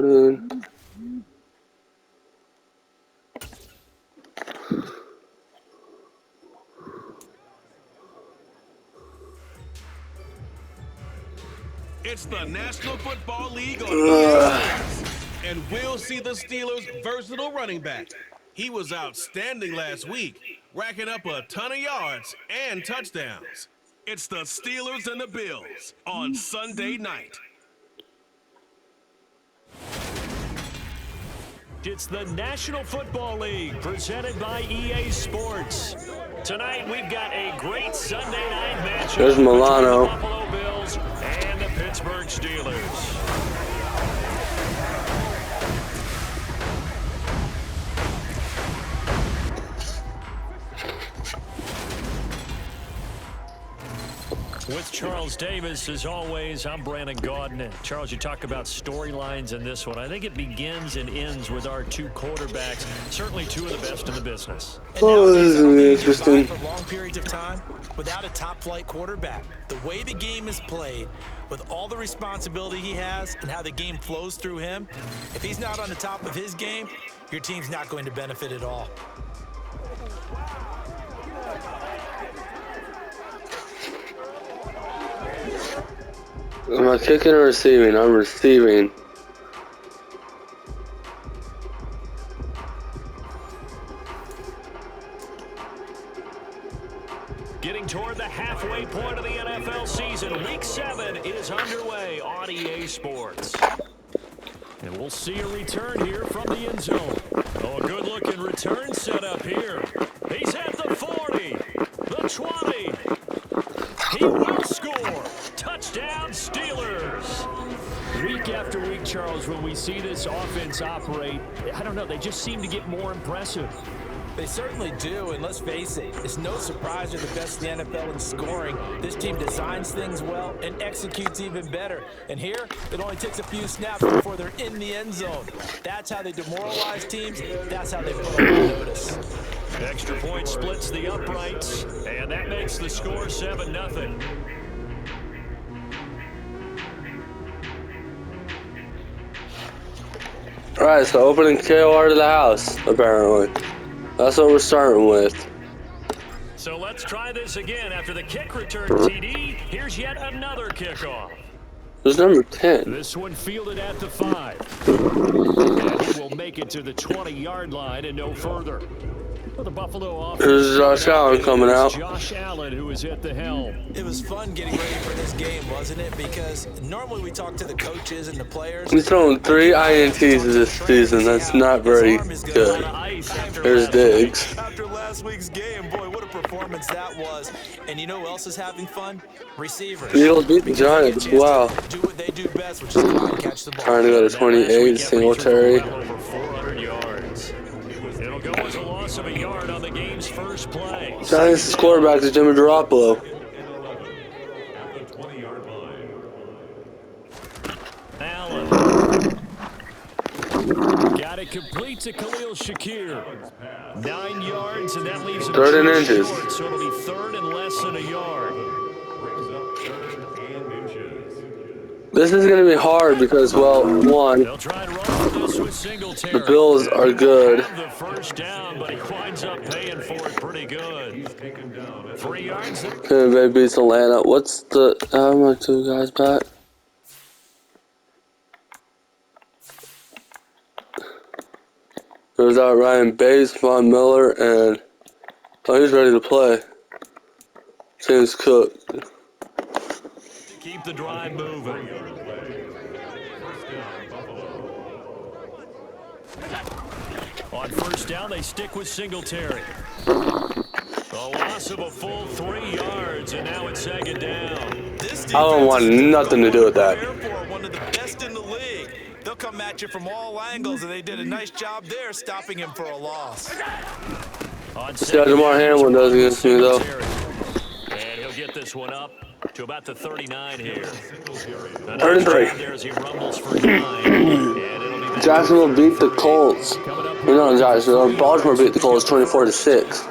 Good. It's the National Football League on EA Sports, and we'll see the Steelers' versatile running back. He was outstanding last week, racking up a ton of yards and touchdowns. It's the Steelers and the Bills on Sunday night. It's the National Football League presented by EA Sports. Tonight we've got a great Sunday night matchup. There's Milano. The Buffalo Bills and the Pittsburgh Steelers. With Charles Davis, as always, I'm Brandon Gaudin. And Charles, you talk about storylines in this one. I think it begins and ends with our two quarterbacks, certainly two of the best in the business. Oh, this is really interesting. For long periods of time without a top-flight quarterback. The way the game is played, with all the responsibility he has and how the game flows through him, if he's not on the top of his game, your team's not going to benefit at all. Am I kicking or receiving? I'm receiving. Getting toward the halfway point of the NFL season, Week 7 is underway on EA Sports. And we'll see a return here from the end zone. Oh, a good-looking return set up here. He's at the 40, the 20. He will score. Touchdown, Steelers. Week after week, Charles, when we see this offense operate, I don't know, they just seem to get more impressive. They certainly do, and let's face it, it's no surprise they're the best in the NFL in scoring. This team designs things well and executes even better. And here, it only takes a few snaps before they're in the end zone. That's how they demoralize teams. That's how they put them on notice. Extra point splits the uprights, and that makes the score 7-0. Alright, so opening KOR to the house, apparently. That's what we're starting with. So let's try this again. After the kick return TD, here's yet another kickoff. There's number 10. This one fielded at the 5. And he will make it to the 20-yard line and no further. For the Buffalo offense, There's Josh Allen coming out. Josh Allen, who is at the helm. It was fun getting ready for this game, wasn't it? Because normally we talk to the coaches and the players. He's thrown 3 INTs this season. That's not very good. There's Diggs. After last week's game, boy, what a performance that was. And you know who else is having fun? Receivers. Eagles beat the Giants. Wow. Do what they do best, which is come out and catch the ball. Trying to go to 28, Singletary. Over 400 yards. It'll go as a loss of a yard on the game's first play. Giants' quarterback is Jimmy Garoppolo. Allen. Got it complete to Khalil Shakir. 9 yards, and that leaves him 3rd and inches. short, so it'll be 3rd and less than a yard. This is going to be hard because, well, one, They'll try and run this with Singletary. the Bills are good. The first down, but he winds up paying for it pretty good. 3 yards. Green Bay beats Atlanta. What's the, how much two guys back? There's out Ryan Bates, Von Miller, and, oh, he's ready to play. James Cook. Keep the drive moving. On first down, they stick with Singletary. A loss of a full 3 yards, and now it's 2nd down. I don't want nothing to do with that. One of the best in the league. They'll come at you from all angles, and they did a nice job there stopping him for a loss. See how Jamar Hamlin does against me, though. And he'll get this one up to about the 39 here. 33. There as he rumbles for 9, and it'll be Jacksonville beat the Colts. No, Jacksonville. Baltimore beat the Colts 24-6.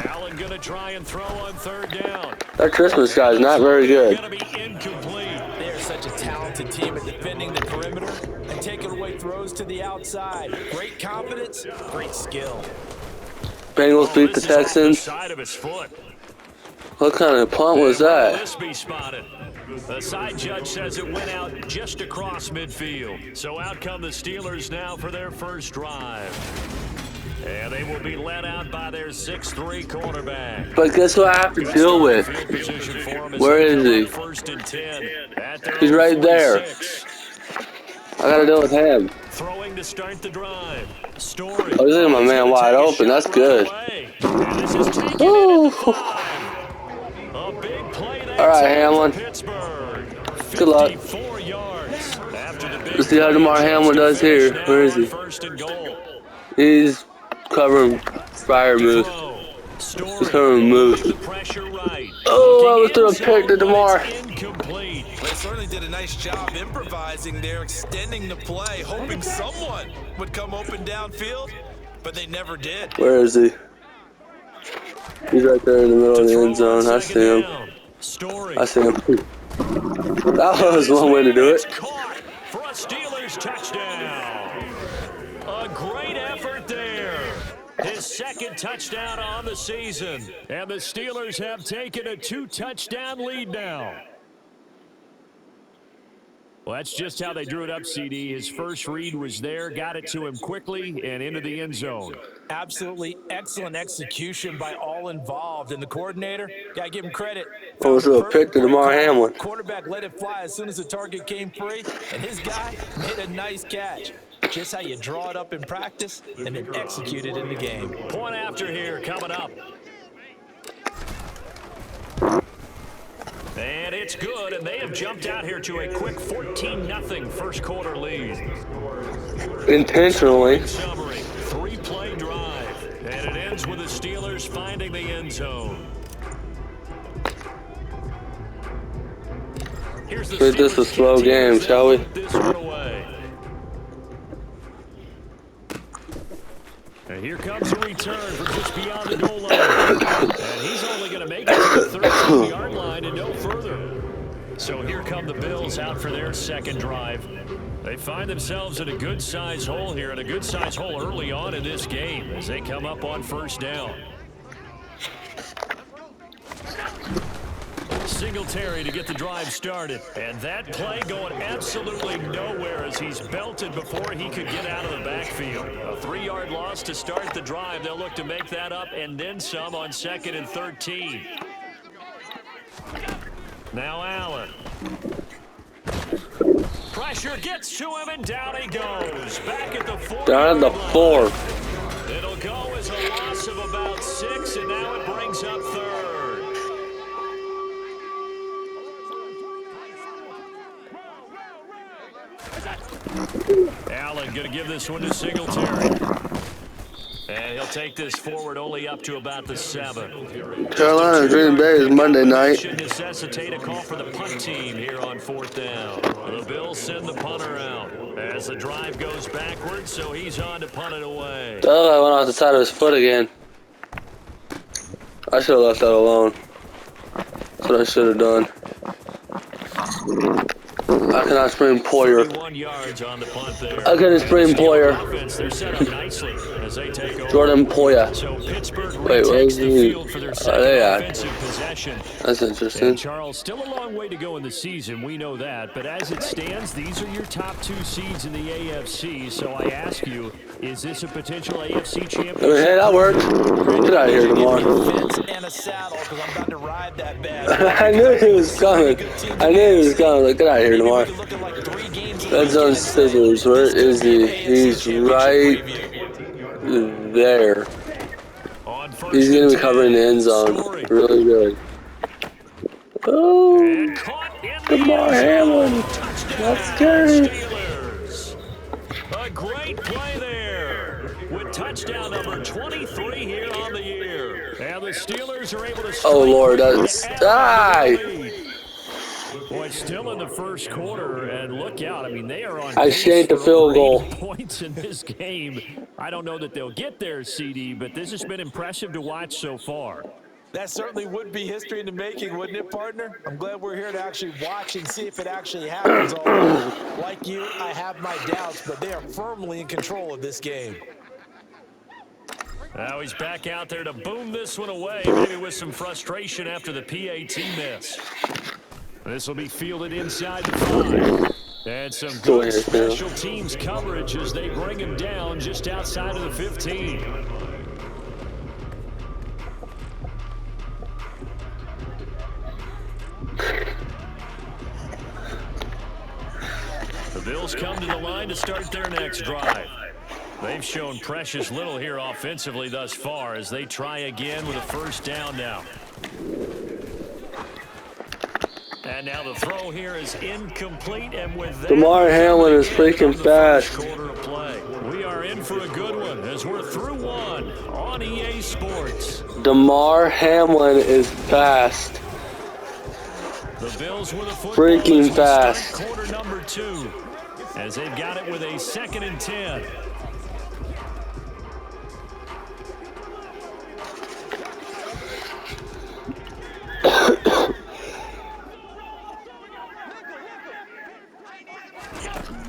Allen gonna try and throw on 3rd down. That Christmas guy is not very good. Gonna be incomplete. They are such such a talented team at defending the perimeter and taking away throws to the outside. Great confidence, great skill. Bengals beat the Texans. Side of his foot. What kind of punt was that? This be spotted. The side judge says it went out just across midfield. So out come the Steelers now for their first drive. And they will be led out by their 6'3" quarterback. But guess what I have to deal with? Where is he? First and 10 at their He's right there. 46. I gotta deal with him. Throwing to start the drive. Story. Oh, he's leaving my man wide open. That's good. And this is taken Ooh. in at the 5. A big play there. All right, Hamlin. Pittsburgh. Good luck. 54 yards after the big Let's see how DeMar Hamlin does here. Where is he? First and goal. He's covering fire moves. He's covering moves. The pressure right. Oh, I was through a pick to DeMar. Incomplete. They certainly did a nice job improvising there, extending the play, hoping someone would come open downfield, but they never did. Where is he? He's right there in the middle of the end zone. I see him. Story. I see him. That was one way to do it. Caught for a Steelers touchdown. A great effort there. His second touchdown on the season. And the Steelers have taken a 2-touchdown lead now. Well, that's just how they drew it up, CD. His first read was there, got it to him quickly, and into the end zone. Absolutely excellent execution by all involved. And the coordinator, gotta give him credit. Almost threw a pick to DeMar Hamlin. Quarterback let it fly as soon as the target came free, and his guy made a nice catch. Just how you draw it up in practice and then execute it in the game. Point after here coming up. And it's good, and they have jumped out here to a quick 14-0 first quarter lead. Intentionally. Summary, 3-play drive, and it ends with the Steelers finding the end zone. Here's the Make this a slow game, shall we? This one away. And here comes a return from just beyond the goal line. And he's only going to make it to the 13-yard line and no further. So here come the Bills out for their second drive. They find themselves in a good-sized hole here, and a good-sized hole early on in this game as they come up on first down. Singletary to get the drive started. And that play going absolutely nowhere as he's belted before he could get out of the backfield. A 3-yard loss to start the drive. They'll look to make that up and then some on 2nd and 13. Now Allen. Pressure gets to him and down he goes. Back at the 4. Down at the 4. It'll go as a loss of about 6, and now it brings up 3rd. Allen going to give this one to Singletary. And he'll take this forward only up to about the 7. Carolina, Green Bay is Monday night. Should necessitate a call for the punt team here on 4th down. The Bills send the punter out as the drive goes backwards, so he's on to punt it away. The other guy went off the side of his foot again. I should have left that alone. That's what I should have done. I cannot spring Poyer. 31 yards on the punt there. I couldn't spring Poyer. They're set up nicely as they take over. Jordan Poyer. So Pittsburgh Wait, where retakes is the he? field for their Oh, second they are. offensive possession. That's interesting. And Charles, still a long way to go in the season, we know that. But as it stands, these are your top 2 seeds in the AFC. So I ask you, is this a potential AFC championship? I mean, hey, that worked. Get out of here, DeMar. Fence and a saddle because I'm about to ride that bad. I knew he was coming. I knew he was coming. Like, get out of here, DeMar. Red zone scissors. Where is he? He's right there. On first He's going to be and covering the end zone. Really good. Oh, And caught in the DeMar end zone. Hamlin. Touchdown, That's scary. Steelers. A great play there with touchdown number 23 here on the year. And the Steelers are able to Oh, Lord, that's... Die! Boy, still in the first quarter, and look out. I mean, they are on I pace shanked the for field over goal. 80 points in this game. I don't know that they'll get there, CD, but this has been impressive to watch so far. That certainly would be history in the making, wouldn't it, partner? I'm glad we're here to actually watch and see if it actually happens. Although, like you, I have my doubts, but they are firmly in control of this game. Now he's back out there to boom this one away, maybe with some frustration after the PAT miss. This will be fielded inside the 5. And some good special teams coverage as they bring him down just outside of the 15. The Bills come to the line to start their next drive. They've shown precious little here offensively thus far as they try again with a first down now. And now the throw here is incomplete, and with that, Damar Hamlin is freaking fast. Quarter of play. We are in for a good one as we're through one on EA Sports. Damar Hamlin is fast. The Bills with a football Freaking fast. Quarter number 2 as they've got it with a 2nd and 10.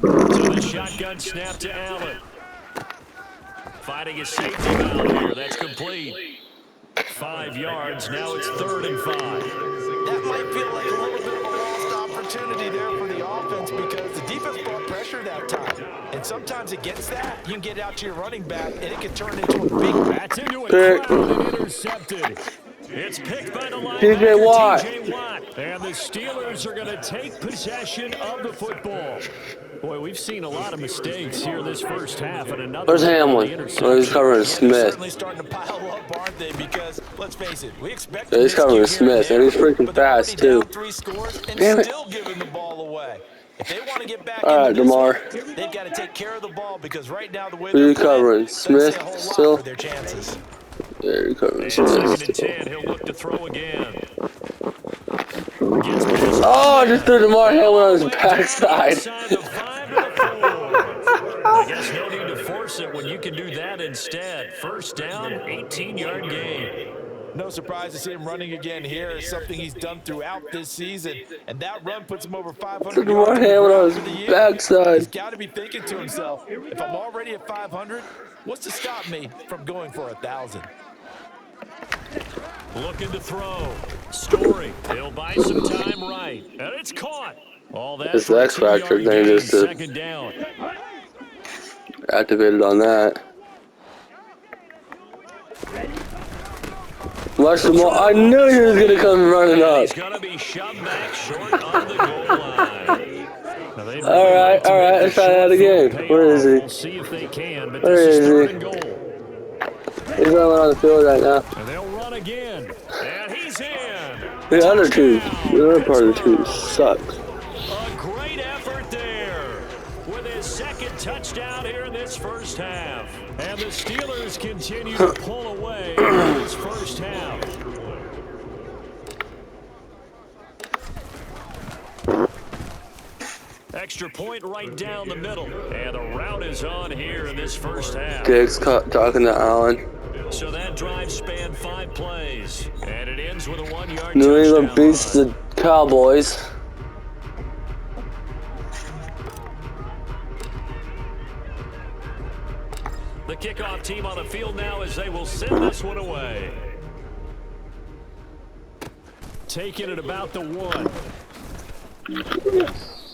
So the shotgun snap to Allen. Fighting his safety valve here. That's complete. 5 yards. Now it's 3rd and 5. That might feel like a little bit of a lost opportunity there for the offense because the defense brought pressure that time. And sometimes against that, you can get out to your running back, and it can turn into a big That's into a crowd and intercepted. It's picked by the linebacker, TJ Watt. TJ Watt. And the Steelers are going to take possession of the football. Boy, we've seen a lot of mistakes here this first half. And another. Where's Hamlin? Oh, he's covering Smith. Certainly starting to pile up, aren't they? Because, let's face it, we expect Yeah, he's covering Smith, and he's freaking fast, too. 3 scores and Damn it. still giving the ball away. If they want to get back All right, into this Damar. one, they've got to take care of the ball because right now the way Who they're you covering? playing doesn't say a Smith whole lot still? for their chances. Yeah, you're covering And 2nd and Smith. 10. He'll look to throw again. Oh, I just threw Damar Hamlin on his backside. Inside the 5 to the 4. I guess no need to force it when you can do that instead. First down, 18-yard gain. No surprise to see him running again here. It's something he's done throughout this season. And that run puts him over 500 Damar yards Hamlin on for the his year. backside. He's got to be thinking to himself, if I'm already at 500, what's to stop me from going for 1,000? Looking to throw. Story. He'll buy some time right. And it's caught. All that This for a X Factor 2-yard thing gain, just to 2nd down. activated on that. Watch the ball. I knew he was going to come running up. He's going to be shoved back short on the goal line. All right, let's try that again. Where is he? We'll see if they can, but Where this is is 3rd he? and goal. He's running on the field right now. And they'll run again. And he's in. The other part of the two sucks. A great effort there with his 2nd touchdown here in this first half. And the Steelers continue to pull away in this first half. Extra point right down the middle. And the route is on here in this first half. Diggs talking to Allen. So that drive spanned 5 plays. And it ends with a 1-yard New touchdown England beats run. the Cowboys. The kickoff team on the field now as they will send this one away. Taking it about the 1.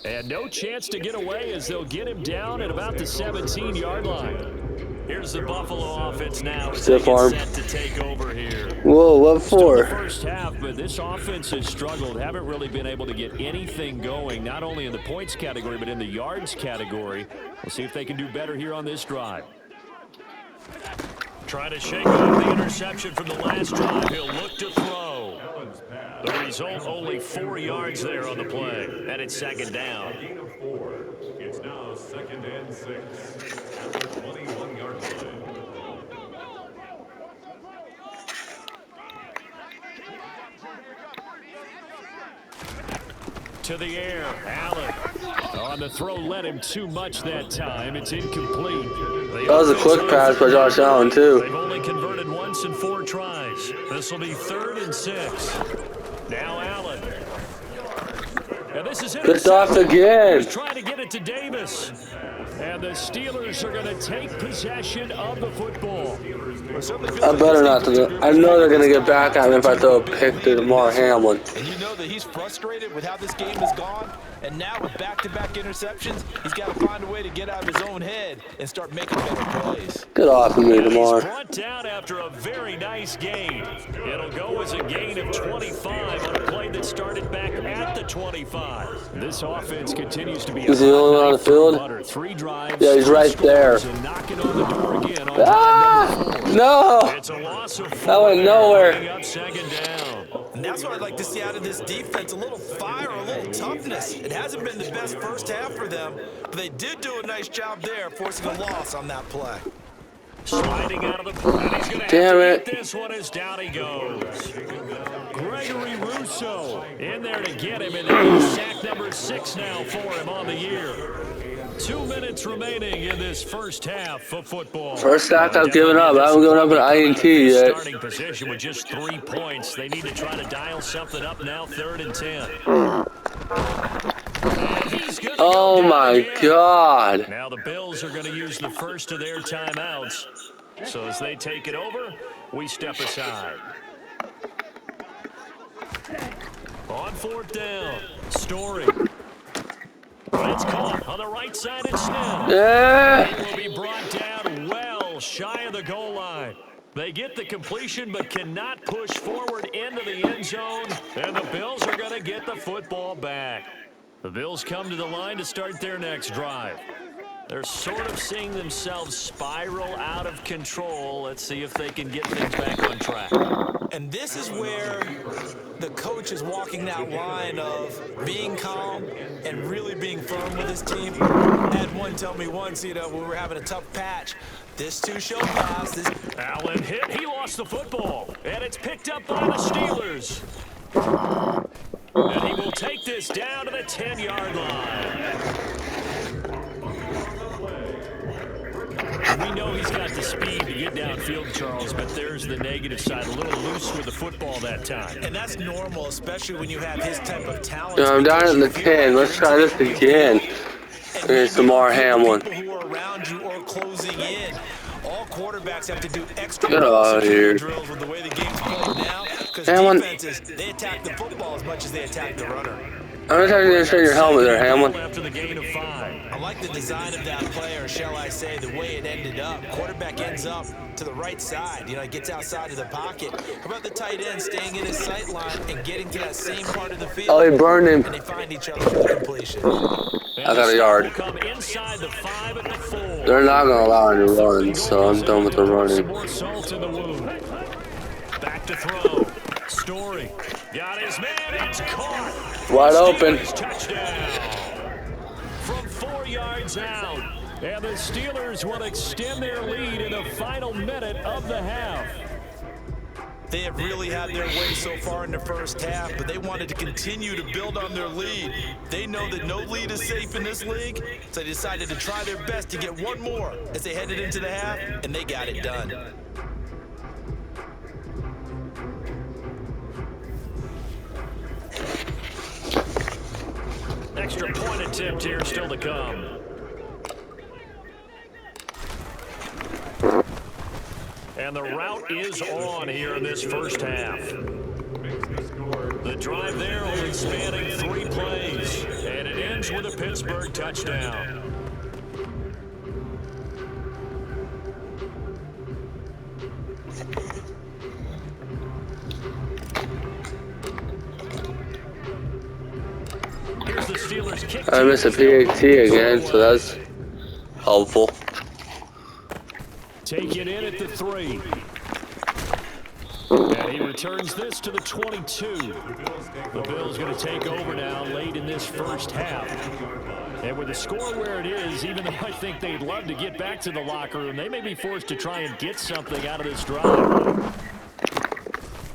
And no chance to get away as they'll get him down at about the 17-yard line. Here's the Buffalo offense now as they Stiff get arm. set to take over here. Whoa, what Still the for? first half, but this offense has struggled. Haven't really been able to get anything going, not only in the points category, but in the yards category. We'll see if they can do better here on this drive. Trying to shake off the interception from the last drive. He'll look to throw. The result, only 4 yards there on the play. And it's 2nd down. It's now 2nd and 6 at the 21-yard line. To the air, Allen. On the throw, led him too much that time. It's incomplete. The That was a quick pass by Josh Allen, too. They've only converted once in 4 tries. This will be 3rd and 6. Now Allen. And this is Picked off again. He's trying to get it to Davis. And the Steelers are going to take possession of the football. I better not. I know they're going to get back at me if I throw a pick to Damar Hamlin. And you know that he's frustrated with how this game has gone. And now with back-to-back interceptions, he's got to find a way to get out of his own head and start making better plays. Get off of me, He's Damar. brought down after a very nice gain. It'll go as a gain of 25 on a play that started back at the 25. This offense continues to be Is he the only one on the field? 3 drives. Yeah, he's right there. And knocking on the door again on Ah! drive number 4. No! It's a loss of 4. That went nowhere. Bringing up 2nd down. And that's what I'd like to see out of this defense, a little fire, a little toughness. It hasn't been the best first half for them, but they did do a nice job there, forcing a loss on that play. Sliding out of the play. He's going to Damn have it. to eat this one as down he goes. Gregory Rousseau in there to get him, and that's sack number 6 now for him on the year. 2 minutes remaining in this first half of football. First sack I've given up. I haven't given up an INT yet. Starting position with just 3 points. They need to try to dial something up now, 3rd and 10. And he's gonna go Oh down my again. God. Now the Bills are going to use the first of their timeouts. So as they take it over, we step aside. On 4th down, Story. But it's caught on the right side and Snell. Yeah. He will be brought down well shy of the goal line. They get the completion but cannot push forward into the end zone. And the Bills are going to get the football back. The Bills come to the line to start their next drive. They're sort of seeing themselves spiral out of control. Let's see if they can get things back on track. And this is where the coach is walking that line of being calm and really being firm with his team. I had one tell me once, when we were having a tough patch, this too shall pass. Allen hit. He lost the football. And it's picked up by the Steelers. And he will take this down to the 10-yard line. We know he's got the speed to get downfield, Charles, but there's the negative side. A little loose with the football that time. And that's normal, especially when you have his type of talent. Yeah, I'm down at the 10. Let's try this again. Against Damar Hamlin. People who are around you or closing in. All quarterbacks have to do extra Get out of here. drills with the way the game's played now. Because Hamlin. defenses, they attack the football as much as they attack the runner. I'm gonna tell you to straighten your helmet there, Hamlin. After the gain of 5. I like the design of that play, or shall I say, the way it ended up. Quarterback ends up to the right side. He gets outside of the pocket. How about the tight end staying in his sight line and getting to that same part of the field? Oh, he burned him. And they find each other for the completion. I got a yard. Come inside the 5 at the 4. They're not gonna allow any runs, so I'm done with the Some running. more salt in the wound. Back to throw. Story. Got his man. It's caught. Wide open. Steelers touchdown. From 4 yards out. And the Steelers will extend their lead in the final minute of the half. They have really had their way so far in the first half, but they wanted to continue to build on their lead. They know that no lead is safe in this league, so they decided to try their best to get one more as they headed into the half, and they got it done. Extra point attempt here still to come. And the route is on here in this first half. The drive there only spanning 3 plays, and it ends with a Pittsburgh touchdown. Here's the Steelers kick. I missed a PAT again, so that's helpful. Take it in at the 3. And he returns this to the 22. The Bills going to take over now late in this first half. And with the score where it is, even though I think they'd love to get back to the locker room, they may be forced to try and get something out of this drive.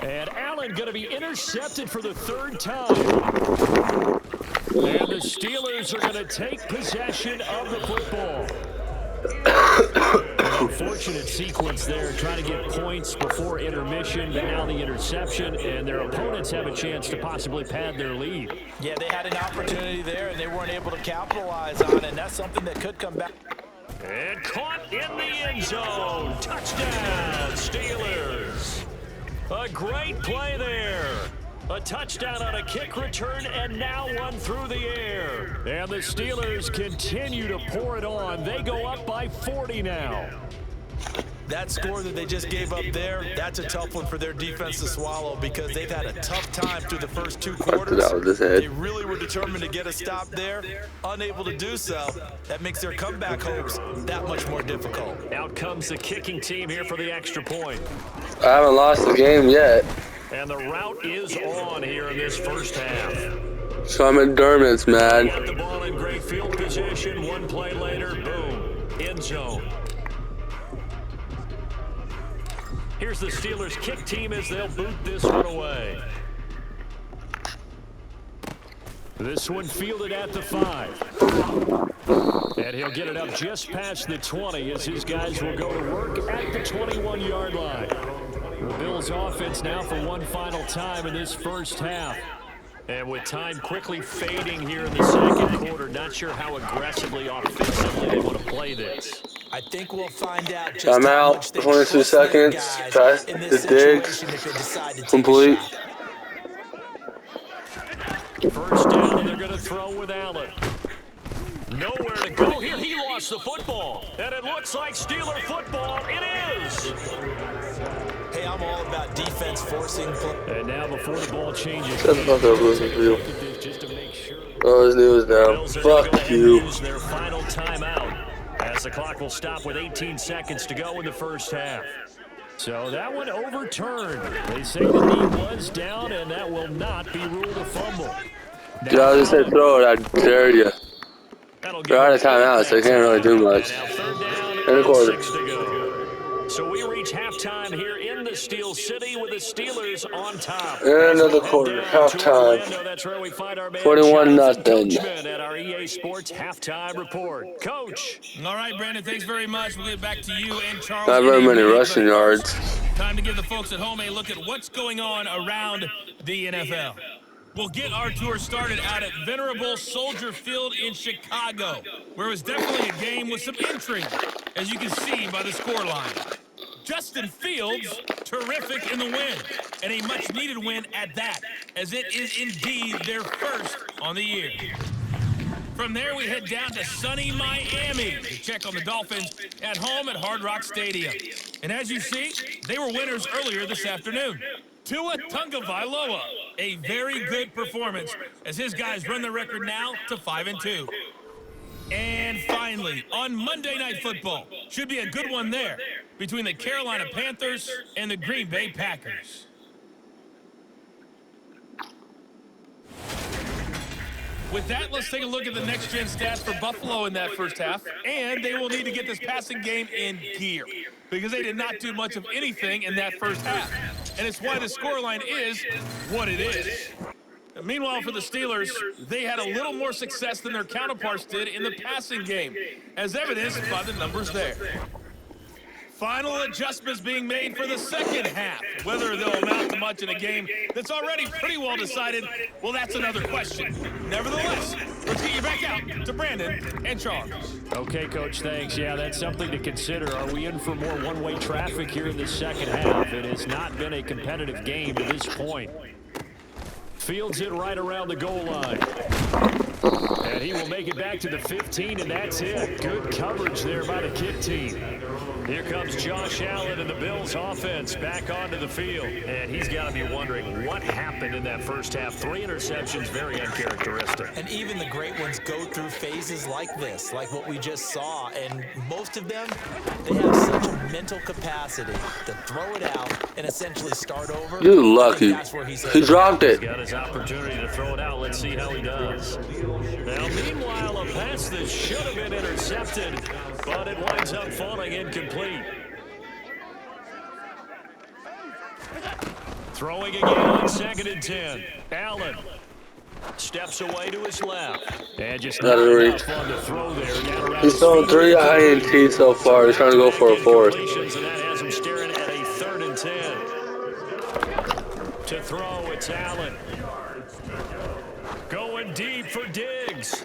And Allen going to be intercepted for the 3rd time. And the Steelers are going to take possession of the football. unfortunate sequence there, trying to get points before intermission, but now the interception, and their opponents have a chance to possibly pad their lead. Yeah, they had an opportunity there, and they weren't able to capitalize on it, and that's something that could come back. And caught in the end zone. Touchdown, Steelers. A great play there. A touchdown on a kick return, and now one through the air. And the Steelers continue to pour it on. They go up by 40 now. That score that they just gave up there, that's a tough one for their defense to swallow because they've had a tough time through the first two quarters. They really were determined to get a stop there, unable to do so. That makes their comeback hopes that much more difficult. Out comes the kicking team here for the extra point. I haven't lost the game yet. And the route is on here in this first half. So McDermott's mad. Got the ball in great field position. One play later, boom, end zone. Here's the Steelers kick team as they'll boot this one away. This one fielded at the 5. And he'll get it up just past the 20 as his guys will go to work at the 21-yard line. The Bills offense now for one final time in this first half. And with time quickly fading here in the second quarter, not sure how aggressively, offensively they want to play this. I think we'll find out just I'm how out. much they 22 trust their seconds. guys Pass in the this digs. situation if they decide to take a Complete. shot. First down, and they're going to throw with Allen. Nowhere to go here. He lost the football. And it looks like Steeler football. It is. Hey, I'm all about defense forcing play. And now before the ball changes. Shut the fuck up, listen to you. Just to make sure. Oh, his knee was down. Bills are gonna go Fuck ahead and you. use their final timeout as the clock will stop with 18 seconds to go in the first half. So that one overturned. They say the knee was down, and that will not be ruled a fumble. Dude, I just said throw it. I dare you. They're out of timeout, so they can't really do much. And now third down In the quarter. 6 to go. So we reach halftime here in the Steel City with the Steelers on top. And another quarter, halftime. That's where we find our man 41-0. Coachman at our EA Sports halftime report. Coach. All right, Brandon, thanks very much. We'll get back to you and Charles. Not very many rushing yards. Time to give the folks at home a look at what's going on around the NFL. We'll get our tour started out at Venerable Soldier Field in Chicago, where it was definitely a game with some intrigue, as you can see by the scoreline. Justin Fields, terrific in the win, and a much-needed win at that, as it is indeed their first on the year. From there, we head down to sunny Miami to check on the Dolphins at home at Hard Rock Stadium. And as you see, they were winners earlier this afternoon. Tua Tagovailoa, a very good performance as his guys run the record now to 5-2. And finally, on Monday Night Football, should be a good one there between the Carolina Panthers and the Green Bay Packers. With that, let's take a look at the next-gen stats for Buffalo in that first half. And they will need to get this passing game in gear because they did not do much of anything in that first half. And it's why the scoreline is what it is. Meanwhile, for the Steelers, they had a little more success than their counterparts did in the passing game, as evidenced by the numbers there. Final adjustments being made for the second half. Whether they'll amount to much in a game that's already pretty well decided, well, that's another question. Nevertheless, let's get you back out to Brandon and Charles. Okay, Coach, thanks. Yeah, that's something to consider. Are we in for more one-way traffic here in the second half? It has not been a competitive game to this point. Fields it right around the goal line. And he will make it back to the 15, and that's it. Good coverage there by the kick team. Here comes Josh Allen and the Bills offense back onto the field. And he's got to be wondering what happened in that first half. 3 interceptions, very uncharacteristic. And even the great ones go through phases like this, like what we just saw. And most of them, they have such a mental capacity to throw it out and essentially start over. You're lucky. He dropped it. He's got his opportunity to throw it out. Let's see how he does. Now, meanwhile, a pass that should have been intercepted, but it winds up falling incomplete. Throwing again on 2nd and 10. Allen. Steps away to his left. And just Gotta not reach. enough on the throw there. Down around He's his throwing feet. 3 INTs so far. He's trying to go for a 4th. Incompletions, and that has him staring at a 3rd and 10. To throw, it's Allen. Going deep for Diggs.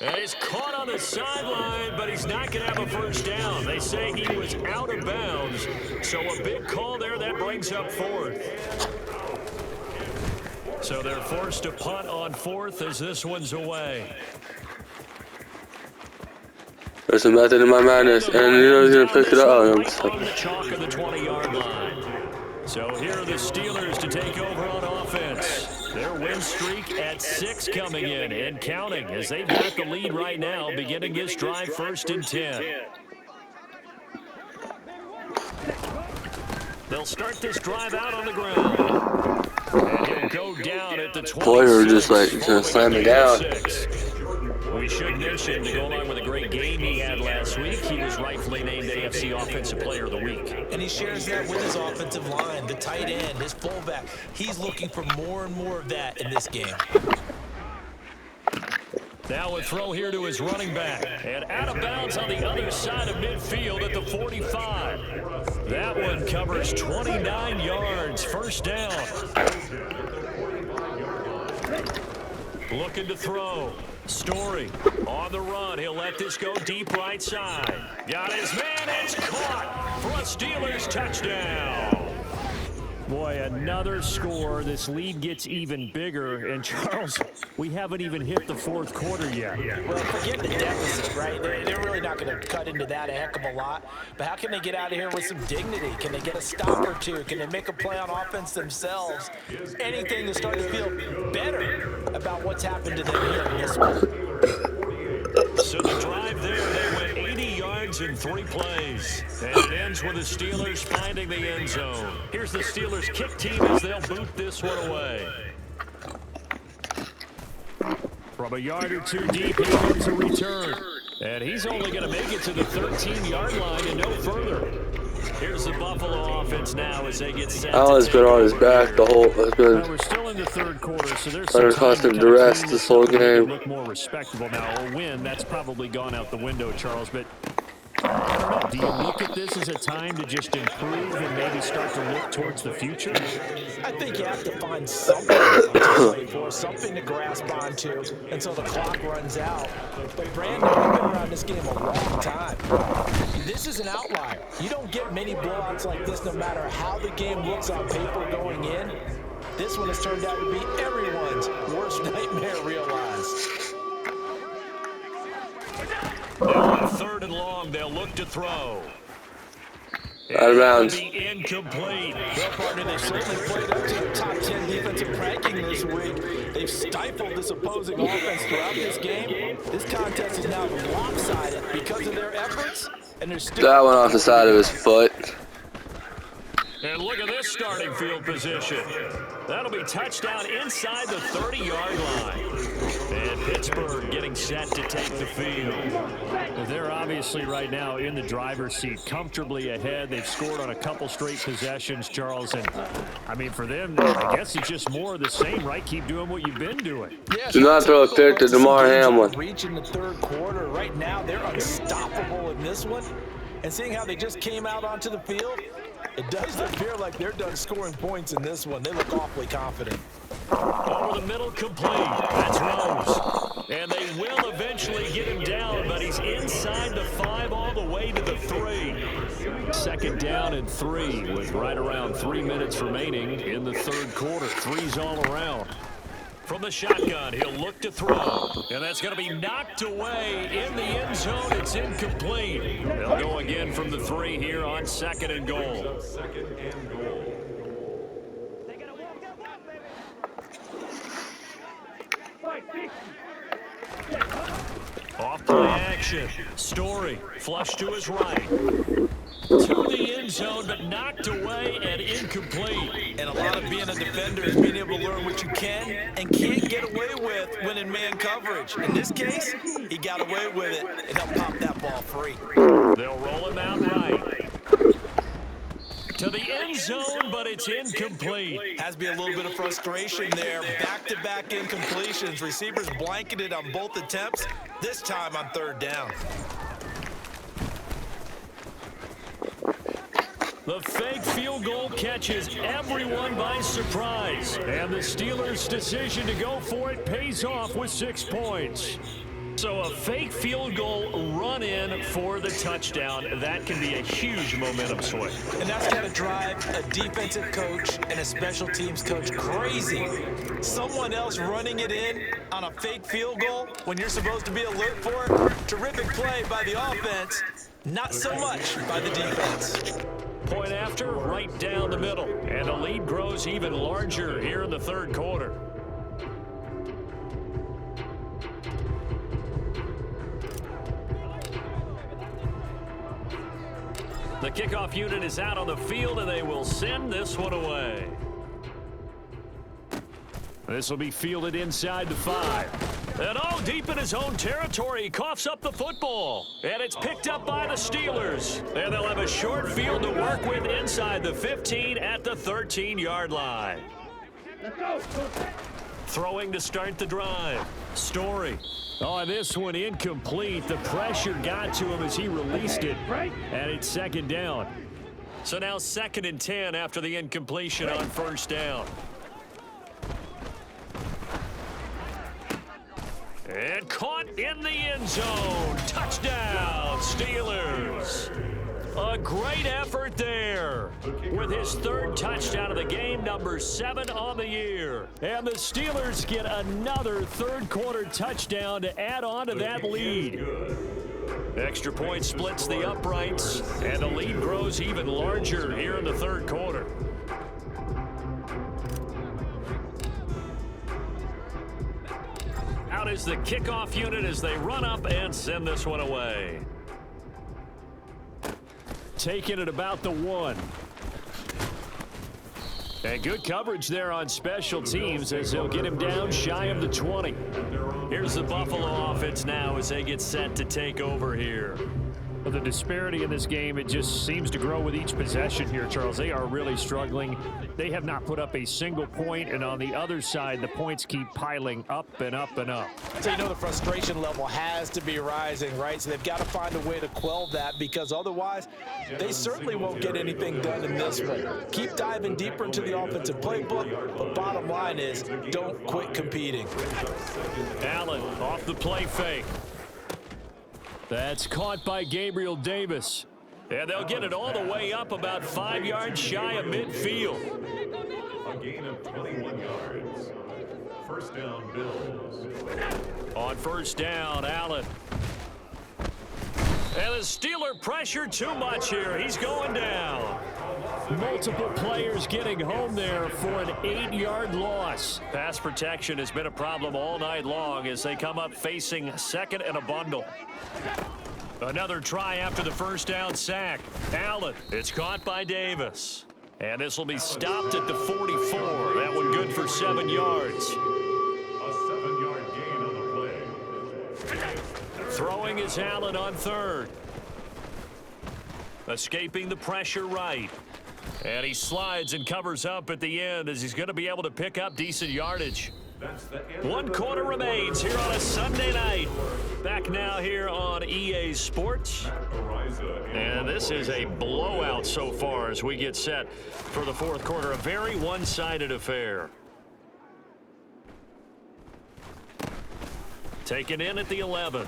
And he's caught on the sideline, but he's not going to have a first down. They say he was out of bounds. So a big call there that brings up 4th. So they're forced to punt on 4th as this one's away. There's a method in my madness, and you know he's gonna pick it up. On the chalk of the 20-yard line. So here are the Steelers to take over on offense. Their win streak at 6 coming in and counting as they've got the lead right now, beginning this drive 1st and 10. They'll start this drive out on the ground. And he'll go down at the 26. Boyer just like gonna slam it down. We should mention, to go along with a great game he had last week, he was rightfully named AFC Offensive Player of the Week. And he shares that with his offensive line, the tight end, his fullback. He's looking for more and more of that in this game. Now a throw here to his running back. And out of bounds on the other side of midfield at the 45. That one covers 29 yards. First down. Looking to throw. Story on the run. He'll let this go deep right side. Got his man. It's caught for a Steelers touchdown. Boy, another score. This lead gets even bigger. And, Charles, we haven't even hit the 4th quarter yet. Well, forget the deficit, right? They're really not going to cut into that a heck of a lot. But how can they get out of here with some dignity? Can they get a stop or two? Can they make a play on offense themselves? Anything to start to feel better about what's happened to them here in this one. So the drive there, they went 80 yards in 3 plays. And it ends with the Steelers finding the end zone. Here's the Steelers kick team as they'll boot this one away. From a yard or 2 deep, he wants a return. And he's only going to make it to the 13-yard line and no further. Here's the Buffalo offense now as they get set. Allen's been on his back the whole. It's been We're still in the 3rd quarter, so there's under some time constant to duress clean this whole up and game. look more respectable now. A win, that's probably gone out the window, Charles. But I don't know. Do you look at this as a time to just improve and maybe start to look towards the future? I think you have to find something to play for, something to grasp onto until the clock runs out. But Brandon, we've been around this game a long time. This is an outlier. You don't get many blowouts like this no matter how the game looks on paper going in. This one has turned out to be everyone's worst nightmare realized. On 3rd and long, they'll look to throw. Out of bounds. Incomplete. Well, partner, they've certainly played up to the top 10 defensive ranking this week. They've stifled this opposing offense throughout this game. This contest is now lopsided because of their efforts, and there's still... That went off the side of his foot. And look at this starting field position. That'll be touchdown inside the 30-yard line. And Pittsburgh getting set to take the field. They're obviously right now in the driver's seat, comfortably ahead. They've scored on a couple straight possessions, Charles. And, I mean, for them, I guess it's just more of the same, right? Keep doing what you've been doing. Do not throw a pick to DeMar Hamlin. Reach in the 3rd quarter. Right now, they're unstoppable in this one. And seeing how they just came out onto the field, it does appear like they're done scoring points in this one. They look awfully confident. Over the middle, complete. That's Rose. And they will eventually get him down, but he's inside the 5 all the way to the 3. 2nd down and 3 with right around 3 minutes remaining in the 3rd quarter. 3's all around. From the shotgun, he'll look to throw. And that's going to be knocked away in the end zone. It's incomplete. They'll go again from the 3 here on 2nd and goal. Off play action. Story, flush to his right. To the end zone, but knocked away and incomplete. And a lot of being a defender is being able to learn what you can and can't get away with when in man coverage. In this case, he got away with it, and they'll pop that ball free. They'll roll him out right. To to the end zone, but it's incomplete. Has to be a little bit of frustration there. Back-to-back incompletions. Receivers blanketed on both attempts, this time on third down. The fake field goal catches everyone by surprise. And the Steelers' decision to go for it pays off with 6 points. So a fake field goal run in for the touchdown. That can be a huge momentum swing. And that's going to drive a defensive coach and a special teams coach crazy. Someone else running it in on a fake field goal when you're supposed to be alert for it. Terrific play by the offense, not so much by the defense. Point after, right down the middle. And the lead grows even larger here in the third quarter. The kickoff unit is out on the field, and they will send this one away. This will be fielded inside the 5. And deep in his own territory, he coughs up the football. And it's picked up by the Steelers. And they'll have a short field to work with inside the 15 at the 13-yard line. Let's go. Throwing to start the drive. Story. This one incomplete. The pressure got to him as he released it. And it's second down. So now 2nd and 10 after the incompletion on first down. And caught in the end zone. Touchdown, Steelers. A great effort there with his 3rd touchdown of the game, number 7 on the year. And the Steelers get another third-quarter touchdown to add on to that lead. Extra point splits the uprights, and the lead grows even larger here in the third quarter. Out is the kickoff unit as they run up and send this one away. Taking it about the 1. And good coverage there on special teams as they'll get him down shy of the 20. Here's the Buffalo offense now as they get set to take over here. Well, the disparity in this game, it just seems to grow with each possession here, Charles. They are really struggling. They have not put up a single point, and on the other side, the points keep piling up and up and up. So you know the frustration level has to be rising, right? So they've got to find a way to quell that, because otherwise they certainly won't get anything done in this one. Keep diving deeper into the offensive playbook, but bottom line is don't quit competing. Allen off the play fake. That's caught by Gabriel Davis. And they'll get it all the way up about 5 yards shy of midfield. A gain of 21 yards. First down, Bills. On first down, Allen. And the Steeler pressure too much here. He's going down. Multiple players getting home there for an 8-yard loss. Pass protection has been a problem all night long as they come up facing 2nd and a bundle. Another try after the first down sack. Allen, it's caught by Davis. And this will be stopped at the 44. That one good for 7 yards. A 7-yard gain on the play. Throwing is Allen on 3rd. Escaping the pressure right. And he slides and covers up at the end as he's going to be able to pick up decent yardage. 1 quarter remains here on a Sunday night. Back now here on EA Sports. And this is a blowout so far as we get set for the 4th quarter. A very one-sided affair. Taken in at the 11.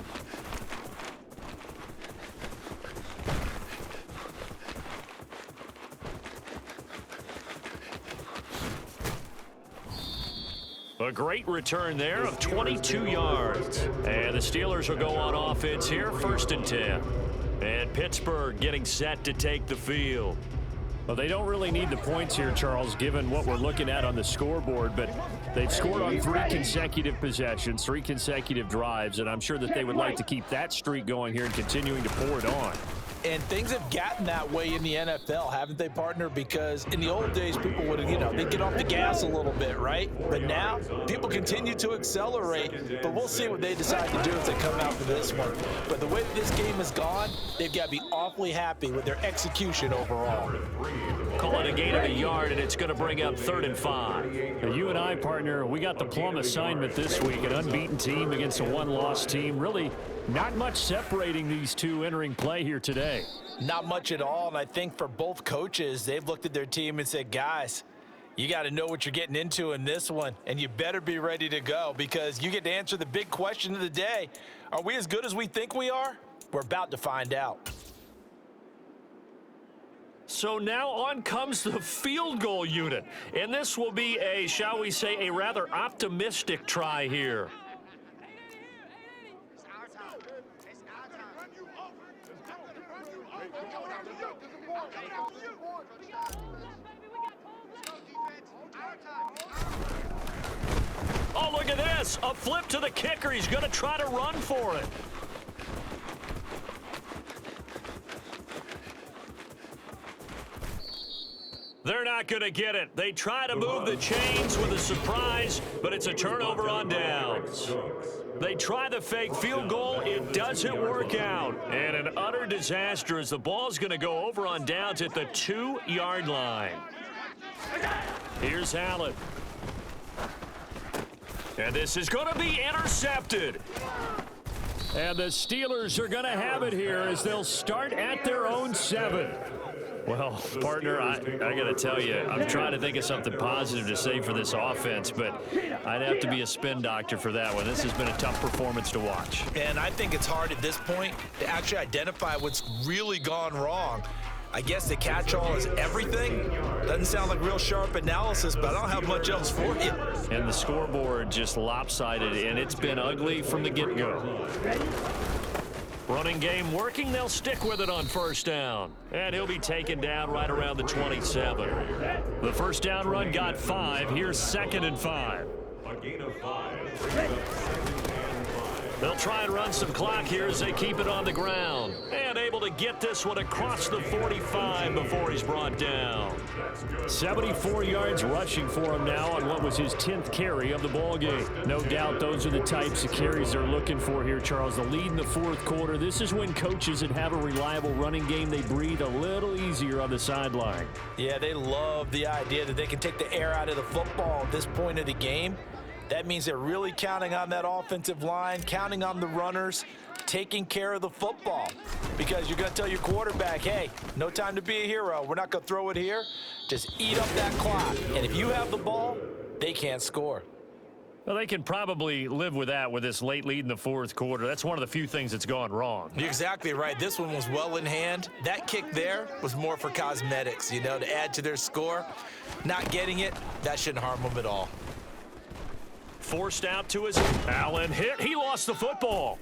A great return there of 22 yards. And the Steelers will go on offense here, 1st and 10. And Pittsburgh getting set to take the field. Well, they don't really need the points here, Charles, given what we're looking at on the scoreboard, but they've scored on 3 consecutive possessions, 3 consecutive drives, and I'm sure that they would like to keep that streak going here and continuing to pour it on. And things have gotten that way in the NFL, haven't they, partner? Because in the old days, people would, they'd get off the gas a little bit, right? But now, people continue to accelerate, but we'll see what they decide to do as they come out for this one. But the way that this game has gone, they've got to be awfully happy with their execution overall. Call it a gain of a yard, and it's going to bring up 3rd and 5. Now, you and I, partner, we got the plum assignment this week, an unbeaten team against a one-loss team. Really not much separating these two entering play here today. Not much at all, and I think for both coaches, they've looked at their team and said, guys, you got to know what you're getting into in this one, and you better be ready to go because you get to answer the big question of the day. Are we as good as we think we are? We're about to find out. So now on comes the field goal unit, and this will be a, shall we say, a rather optimistic try here. Oh, look at this. A flip to the kicker. He's going to try to run for it. They're not going to get it. They try to move the chains with a surprise, but it's a turnover on downs. They try the fake field goal. It doesn't work out. And an utter disaster as the ball's going to go over on downs at the 2-yard line. Here's Allen. And this is going to be intercepted. And the Steelers are going to have it here as they'll start at their own 7. Well, partner, I got to tell you, I'm trying to think of something positive to say for this offense, but I'd have to be a spin doctor for that one. This has been a tough performance to watch. And I think it's hard at this point to actually identify what's really gone wrong. I guess the catch-all is everything. Doesn't sound like real sharp analysis, but I don't have much else for you. And the scoreboard just lopsided, and it's been ugly from the get-go. Running game working. They'll stick with it on 1st down. And he'll be taken down right around the 27. The 1st down run got 5. Here's 2nd and 5. A gain of 5. They'll try and run some clock here as they keep it on the ground. And able to get this one across the 45 before he's brought down. 74 yards rushing for him now on what was his 10th carry of the ball game. No doubt those are the types of carries they're looking for here, Charles. The lead in the 4th quarter. This is when coaches that have a reliable running game, they breathe a little easier on the sideline. Yeah, they love the idea that they can take the air out of the football at this point of the game. That means they're really counting on that offensive line, counting on the runners, taking care of the football. Because you're going to tell your quarterback, hey, no time to be a hero. We're not going to throw it here. Just eat up that clock. And if you have the ball, they can't score. Well, they can probably live with that with this late lead in the 4th quarter. That's one of the few things that's gone wrong. You're exactly right. This one was well in hand. That kick there was more for cosmetics, to add to their score. Not getting it, that shouldn't harm them at all. Forced out to his Allen hit. He lost the football.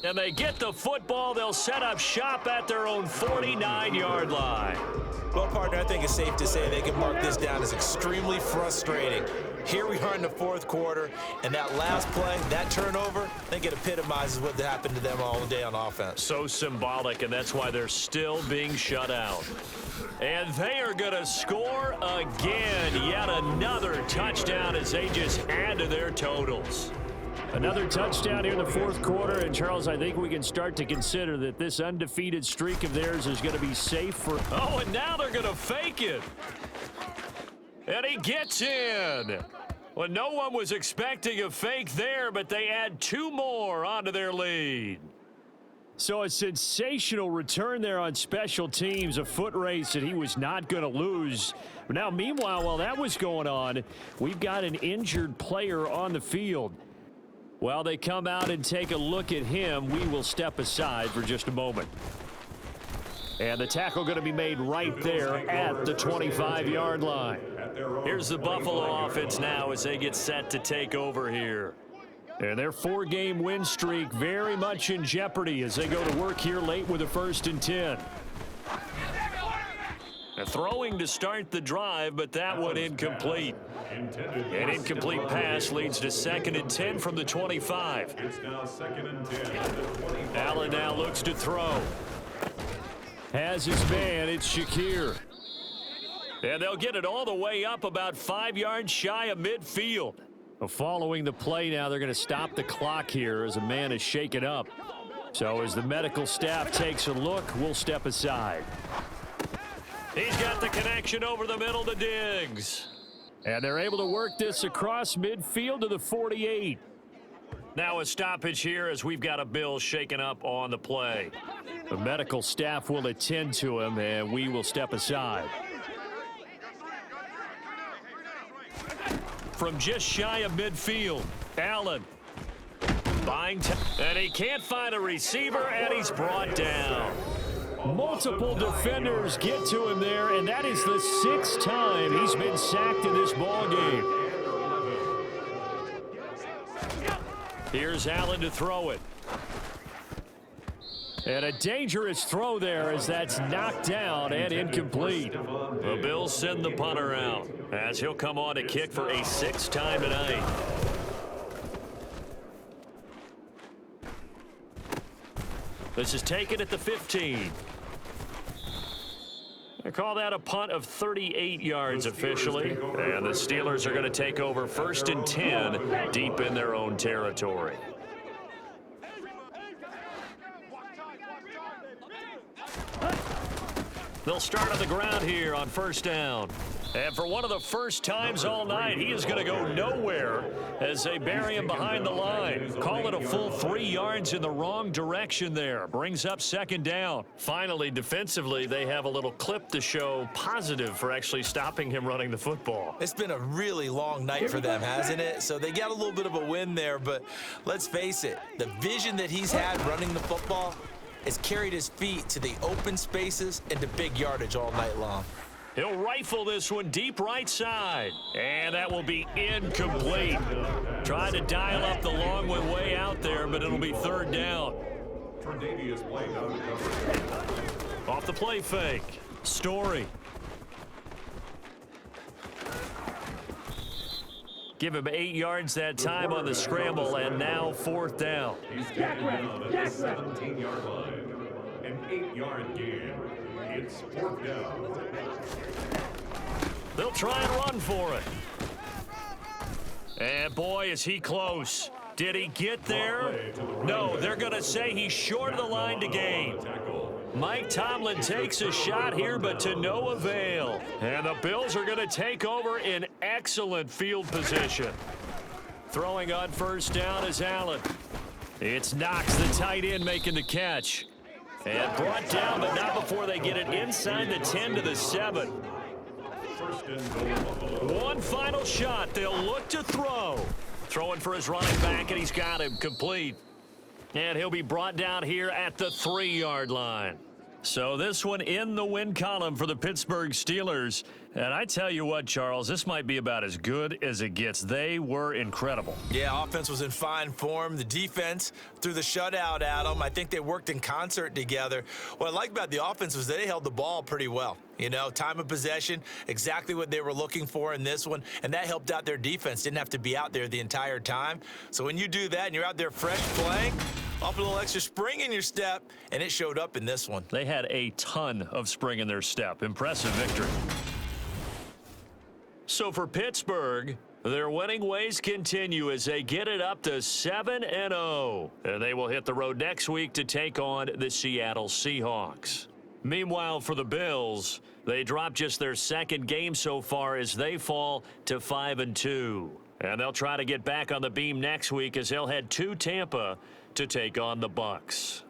And they get the football. They'll set up shop at their own 49-yard line. Well, partner, I think it's safe to say they can mark this down as extremely frustrating. Here we are in the 4th quarter, and that last play, that turnover, I think it epitomizes what happened to them all day on offense. So symbolic, and that's why they're still being shut out. And they are going to score again. Yet another touchdown as they just add to their totals. Another touchdown here in the 4th quarter. And, Charles, I think we can start to consider that this undefeated streak of theirs is going to be safe for... Oh, and now they're going to fake it. And he gets in. Well, no one was expecting a fake there, but they add 2 more onto their lead. So a sensational return there on special teams, a foot race that he was not going to lose. Now, meanwhile, while that was going on, we've got an injured player on the field. While they come out and take a look at him, we will step aside for just a moment. And the tackle going to be made right there at the 25-yard line. Here's the Buffalo offense now as they get set to take over here. And their 4-game win streak very much in jeopardy as they go to work here late with a 1st and 10. Throwing to start the drive, but that one incomplete. An incomplete pass leads to 2nd and 10 from the 25. It's now 2nd and 10. Allen now looks to throw. has his man. It's Shakir. And they'll get it all the way up about 5 yards shy of midfield. Following the play now, they're going to stop the clock here as a man is shaken up. So as the medical staff takes a look, we'll step aside. He's got the connection over the middle to Diggs. And they're able to work this across midfield to the 48. Now a stoppage here as we've got a Bill shaken up on the play. The medical staff will attend to him, and we will step aside. From just shy of midfield, Allen. Buying time, and he can't find a receiver, and he's brought down. Multiple defenders get to him there, and that is the 6th time he's been sacked in this ballgame. Here's Allen to throw it. And a dangerous throw there as that's knocked down and incomplete. The Bills send the punter out as he'll come on to kick for a 6th time tonight. This is taken at the 15. They call that a punt of 38 yards officially. And the Steelers are going to take over 1st and 10 deep in their own territory. They'll start on the ground here on 1st down. And for one of the first times all night, he is going to go nowhere as they bury him behind the line. Call it a full 3 yards in the wrong direction there. Brings up 2nd down. Finally, defensively, they have a little clip to show positive for actually stopping him running the football. It's been a really long night for them, hasn't it? So they got a little bit of a win there, but let's face it, the vision that he's had running the football has carried his feet to the open spaces and to big yardage all night long. He'll rifle this one deep right side. And that will be incomplete. Trying to dial up the long one way out there, but it'll be 3rd down. Off the play fake. Story. Give him 8 yards that time on the scramble, and now 4th down. He's taken down at the 17-yard line. An 8-yard gain. It's 4th down. They'll try and run for it. And boy, is he close. Did he get there? No, they're going to say he's short of the line to gain. Mike Tomlin takes a shot here, but to no avail. And the Bills are going to take over in excellent field position. Throwing on 1st down is Allen. It's Knox, the tight end, making the catch. And brought down, but not before they get it inside the 10 to the 7. One final shot. They'll look to throw. Throwing for his running back, and he's got him complete. And he'll be brought down here at the 3-yard line. So this one in the win column for the Pittsburgh Steelers. And I tell you what, Charles, this might be about as good as it gets. They were incredible. Yeah, offense was in fine form. The defense threw the shutout at them. I think they worked in concert together. What I like about the offense was they held the ball pretty well. You know, time of possession, exactly what they were looking for in this one, and that helped out their defense. Didn't have to be out there the entire time. So when you do that and you're out there fresh playing, up a little extra spring in your step, and it showed up in this one. They had a ton of spring in their step. Impressive victory. So for Pittsburgh, their winning ways continue as they get it up to 7-0. And they will hit the road next week to take on the Seattle Seahawks. Meanwhile, for the Bills, they drop just their 2nd game so far as they fall to 5-2. And they'll try to get back on the beam next week as they'll head to Tampa to take on the Bucs.